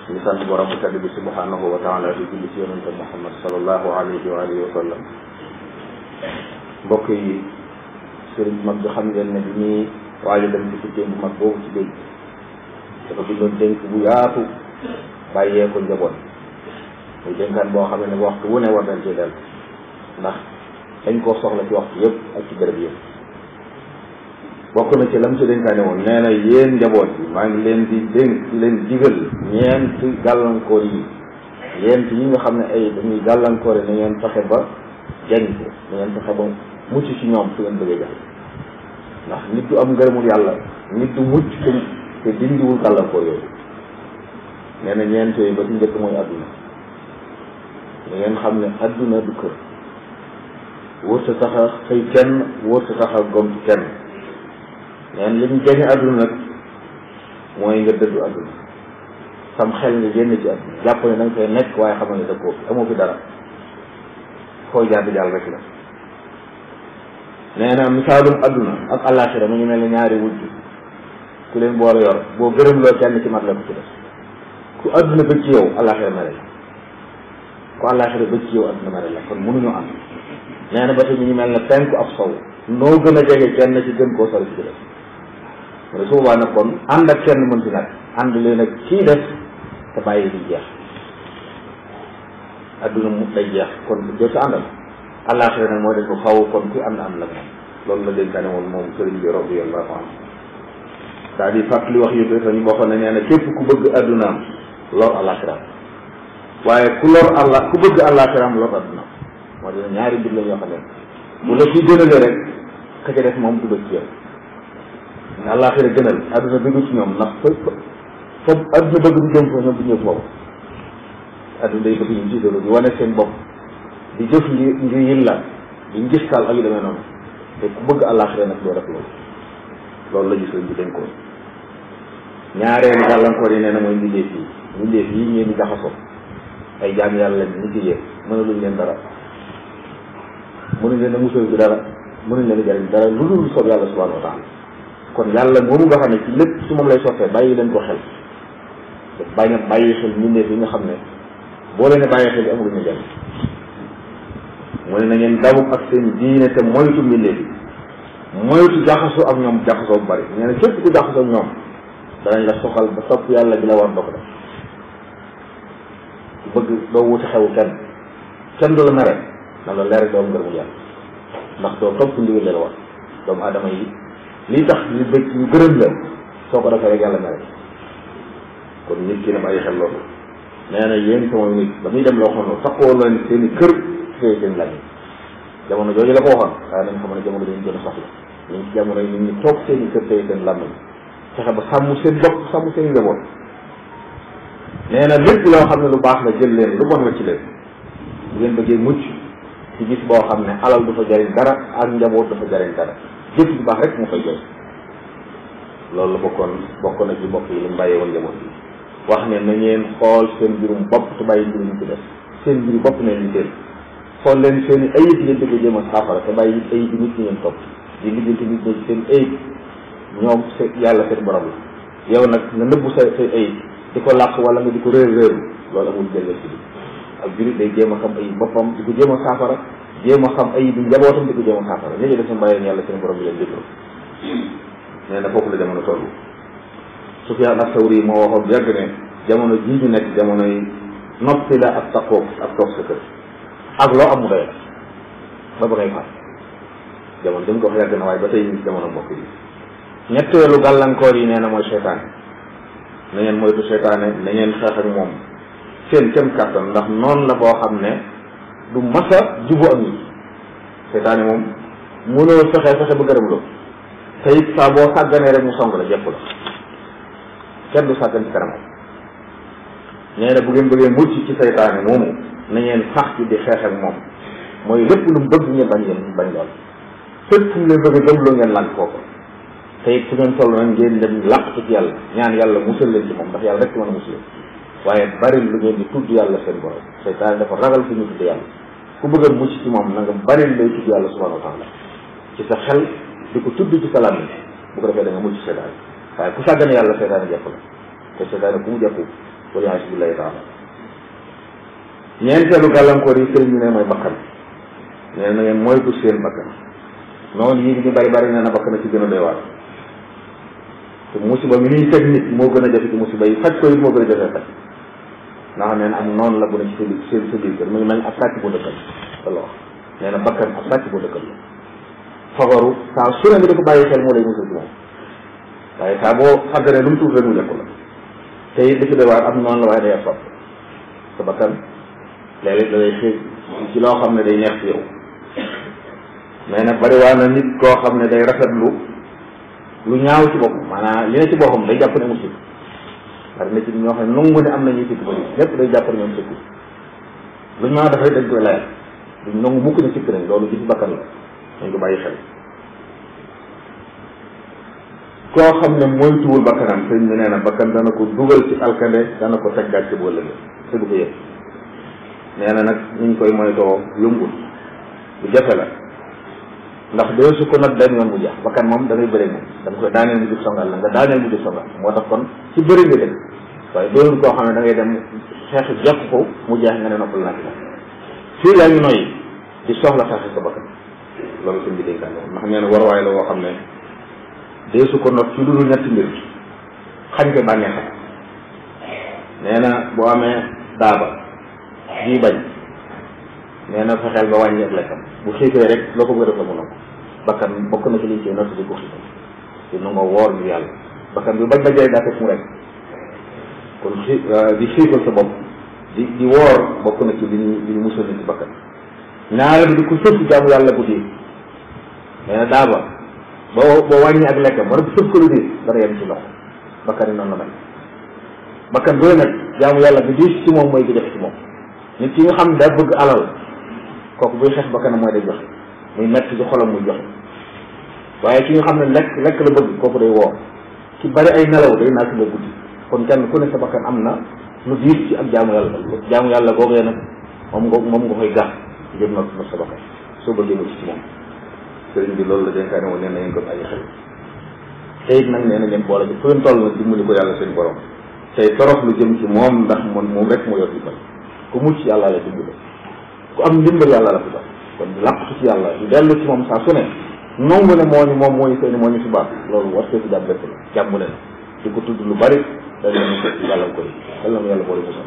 ñu sant borom bu tedd bi subhanahu wa taala di julli ci yonente Muhammad sallallahu alayhi wa alihi wa sallam. mbokk yi sëriñ mag bi xam ngeen ne bi ñuy waaja dem ci tukki bu mag boobu ci géej dafa bindoon dénk bu yaatu bàyyee ko njaboot muy dénkaan boo xam ne waxtu wu ne war nañ ci del ndax dañ koo soxla ci waxtu yëpp ak ci béréb yëpp. bokk na ci lam ci dénkaane woon nee na yéen njaboot bi maa ngi leen di dénk leen digal ñeenti gàllankoor yi nga xam ne ay dañuy gàllankoor yi na ngeen fexe ba jañ ko na ngeen fexe ba mucc ci ñoom su ngeen bëggee jàll ndax nit du am ngërëmul yàlla nit du mucc te dindiwul gàllankoor yooyu. nee na ñeent yooyu ba ci njëkk mooy adduna. da ngeen xam ne adduna du kër wërta tax a xëy kenn wërta tax a gont kenn. neen li ñu gañe adduna nag mooy nga dëddu adduna sam xel nga génn ci adduna jàpp ne da nga koy nekk waaye xamal ne da koo amoo fi dara foo jaar di jàll rek la. nee na misaalum adduna ak àllaaxira mu ngi mel ni ñaari wujj ku leen boole yor boo gërëm loo kenn ci mat la ko ci def ku adduna bëgg ci yow àllaaxira mere la ku àllaaxira bëgg ci yow adduna mere la kon mënuñu am. nee na ba tey mi ngi mel ne penku ab sow noo gën a jege kenn ci gën koo sori ci def mais su boobaa nag kon ànd ak kenn mën ci nag ànd leen ak kii def te bàyyi di jeex adduna mu day jeex kon jot sa àndal àllaaxira nag moo def ko xaw kon ku am na am la moom loolu la dénkaane woon moom sëriñ bi radiyallahu anhu daal di fàttali wax yu dafa ñu bokkoon ne nee na képp ku bëgg addunaam lor àllaaxiraam waaye ku bëgg àllaaxiraam lor addunaam moo dina ñaari mbir la yoo xam ne bu la ci gënalee rek ka ca def moom du bëgg ci yow àllaaxira gënal adduna bëggu ci ñoom ndax fa adduna bëgg du jëm fa ñoom du ñëw foofu adduna day bëgg ñu jiitalu di wane seen bopp di jëf ngir yilla di ngistal ak yu demee noonu te ku bëgg àllaaxira nag doo def loolu la gis lañ bi dañ ko ñaareelu gàllankoor yi nee na mooy mbindeef yi ngeen di jaxasoo ay jaam yàlla lañ ñu ci yéen mënaluñ leen dara mënuñ leen a musal bi dara mënuñ leen a jariñ dara lu dul soob yàlla subhanahu wa taala kon yàlla moomu nga xam ne ci lépp su moom lay sottee bàyyi leen ko xel te bàyyi xel mbindeef yi nga xam ne boo leen bàyyi xel yi amul ñu jariñ mu ne na ngeen daw ak seen diine te moytu mbindeef yi moytu jaxasoo ak ñoom jaxasoo bu bari nee na képp ku jaxasoo ak ñoom danañ la soxal ba topp yàlla gi la war doo ko def ku bëgg doo wuti xewu kenn du la mere na la leer doo ngërëmu yàlla ndax doo topp ndigal la war doomu aadama yi lii tax ñu bëgg ñu gërëm la soo ko defee rek yàlla mere kon nit ki na bàyyi xel loolu. nee na yéen sama nit ba muy dem loo xam ne taxoo leen seen i kër fee seen lañ jamono jooju la ko waxoon waaye nañ xam ne jamono dañu gën a soxla ñu ngi ci jamono yi nit ñi toog seen i kër fee seen làmmiñ fexe ba sàmm seen bopp sàmm seen i njaboot. nee na lépp loo xam ne lu baax la jël leen lu bon la ci leen bu ngeen bëggee mucc ci gis boo xam ne alal du fa jariñ dara ak njaboot dafa jariñ dara jëf bu baax rek moo fay jël loolu la bokk na ci mbokk yi lu mu bàyyee woon njaboot bi wax ne na ngeen xool seen mbirum bopp te bàyyi mbirum ñu ci def seen mbiru bopp ne ñu teel xool leen seen i ayib ngeen di ko jéem a saafara te bàyyi ayib bi nit ñi ngeen topp di liggéeyante nit ñi seen ayib ñoom yàlla seen borom la yow nag nga nëbbu say ayib di ko làq wala nga di ko réeru loolu amul jël ci ak jurit day jéem a xam ayib boppam di ko jéem a saafara jéem a xam ayib bi njabootam di ko jéem a saafara ñi def seen bàyyi yàlla seen borom bi leen déglu nee na foofu la jamono toll. Sufyaan as-Sawri moo waxoon yàgg ne jamono jii ñu nekk jamono yi noppi la ak taqoo ak toog sa kër ak loo am mu doy la ba ngay faat jamono dañ ko wax yàgg na waaye ba tey ñu jamono mbokk yi. ñetteelu gàllankoor yi nee na mooy seytaane na ngeen moytu seytaane na ngeen xeex ak moom seen kem kàttan ndax noonu la boo xam ne du masa jubu ak nit seytaane moom mënoo fexe ba gërëm loo te it saa boo sàgganee rek mu song la jëpp la kenn du sàggan ci kanamam. nee na bu ngeen bëggee mucc ci seytaane moomu na ngeen sax ci di xeex ak moom mooy lépp lu mu bëgg ngeen bañ lool fépp fu mu leen bëgg a gëmloo ngeen lànk foofu te it fu ngeen toll nag ngeen dem làqtu ci yàlla ñaan yàlla musal leen ci moom ndax yàlla rek ci mën a musal waaye bari lu ngeen di tudd yàlla seen borom seytaane dafa ragal fi ñu tudd yàlla ku bëgg a mucc ci moom na nga bari lay tudd yàlla subhanahu wa taala ci sa xel di ko tudd ci sa làmmiñ bu ko defee da nga mucc seytaane waaye ku sàggane yàlla seytaane jàpp la te seytaane ku mu jàpp waliyasu billahi taala. ñeenteelu gàllankoor yi sëriñ bi ne mooy bakkan. nee na ngeen moytu seen bakkan noonu yi ñu bari nee na bakkan a ci gën a doy waar te musiba mi ñuy teg nit moo gën a jafe ci musiba yi faj ko it moo gën a jafe faj ndax nee na am noonu la bu ne ci sa biir kër mu ngi mel ab sàcc bu dëkkal te la wax nee na bakkan ab sàcc bu dëkkal la fagaru saa su ne nga di ko bàyyi xel moo lay musul ci moom waaye saa boo xaggaree lu mu tuuf rek mu lekk la te it li ci doy waar am noonu la waaye day ab sopp sa bakkan léeg-léeg da lay xiir ci loo xam ne day neex ci yow mais nag bari waa na nit koo xam ne day rafetlu lu ñaaw ci boppam maanaam li ne ci boppam day jàpp ne mu sikk bari na ci ñoo xam ne nangu ne am na ñuy sikk ba lépp day jàpp ne ñoom sikk lu ñaaw dafay dañ koy layal duñ nangu mukk ne sikk nañ loolu gis bakkan la dañ ko bàyyi xel koo xam ne moytuwul bakkanam sëñ bi nee na bakkan dana ko dugal ci alkande dana ko teg gàcce bu ëllëgee te du ko yëg nee na nag ñu koy moytoo yombul bu jafe la ndax doo su ko nag benn yoon mu jeex bakkan moom da ngay bëri moom da nga koy daaneel mu jub songal la nga daaneel mu jub songal moo tax kon ci bëri nga dëkk waaye doon koo xam ne da ngay dem xeex jàpp ko mu jeex nga ne noppal naa ci fii yaa ngi noyyi di soxla xeex sa bakkan loolu suñ bi dénkaan ndax nee na warwaay la woo xam ne dee su ko not ci lu dul ñetti mbir xañ ko bànneexam nee na boo amee daaba ji bañ nee na fexeel ba wàññi ak lekkam bu xiifee rek loo ko bëgg a def la mu nangu bakkan bokk na ci liñ koy natt di ko xiifal di nangoo woor ngir yàlla bakkan bi bañ ba jëriñ daa fekk mu rek kon di xiifal sa bopp di woor bokk na ci li ñu musal nit ci bakkan ñaareel bi di ko sëf jaamu yàlla guddi nee na daaba boo wàññi ak lekkam war a sëf ko lu diir dara yem ci loxo bakkan yi noonu la mel bakkan doy nag jaamu yàlla bi diis ci moom mooy gi def ci moom nit ki nga xam ne daa bëgg alal kooku buy xeex bakkanam mooy day joxe muy metti ci xolam muy joxe waaye ki nga xam ne lekk la bëgg kooku day woor ki bari ay nelaw day naat la guddi kon kenn ku ne sa bakkan am na lu diis ci ak jaamu yàlla googee nag moom nga koy gax ngir not sa bakkan soo bëggee mu ci moom sëriñ bi loolu la dénkaane woon nee na ngeen ko bàyyi xel te it nag nee na ngeen boole bi fu ngeen toll nag dimbali ko yàlla seen borom tey torox lu jëm ci moom ndax moom rek moo yor dimbal ku mucc yàlla la dimbali ku am ndimbal yàlla la fi dox kon di làqatu ci yàlla di dellu ci moom saa su ne nangu ne moom moo ñu moo ñu fi baax loolu war see si jàmm bépp la jàmm leen di ko tudd lu bari da leen yàlla koy yàlla boole musal